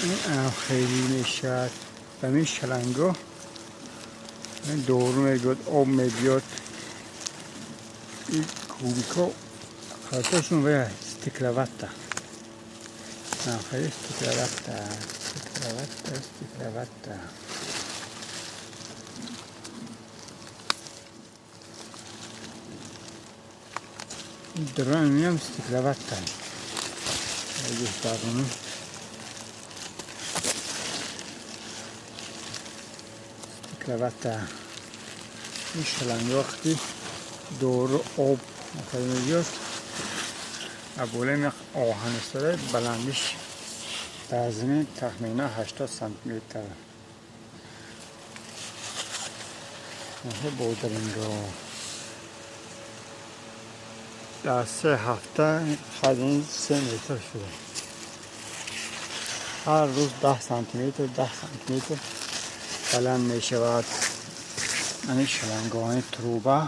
این خیلی میشد و می شلنگو دورو میگود آب میبیاد این کوبیکو خاطرشون به استیکلوتا خیلی استیکلوتا درون میام استیکلوتا اگه دارونو استیکلوتا این شلنگ وقتی دور آب خیلی میگیاد ابوله میخ آهن سره بلندش در زمین تخمینه 80 سانتیمتر بودرینگو در 3 هفته خدین 3 متر شده هر روز 10 سانتیمتر بلند می شود این شلنگان تروبه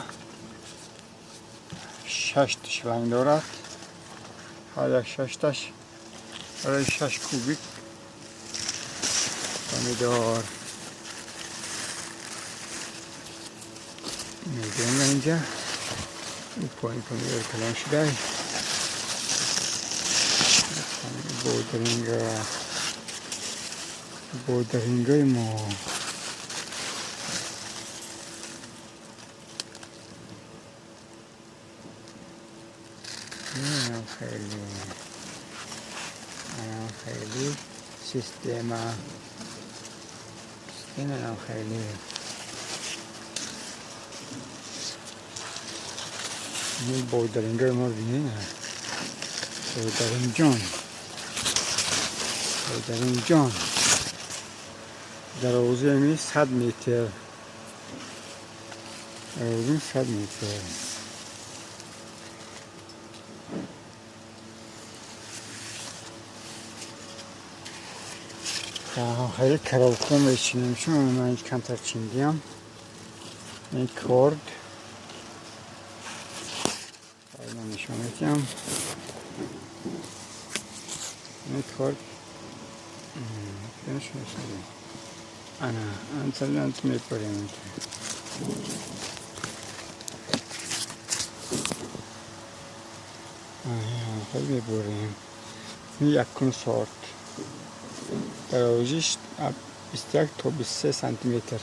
6 شلنگ دارد هر یک 6 تاش برای 6 کوبیک پمیدار میگیم اینجا این پایین پمیدار کلان شده بودرینگای ما این خیلی سیستم این خیلی این بودرینگای ما بینید بودرینگ جان در حوزه می 100 متر حوزه 100 متر خیلی کراوکون بچینیم چون من اینج کمتر چیندیم این کرد من نشون میدیم این کرد نشون میدیم انت میپریم خیلی میبریم این یکون سارت در روزش 21 تا 23 سانتیمتر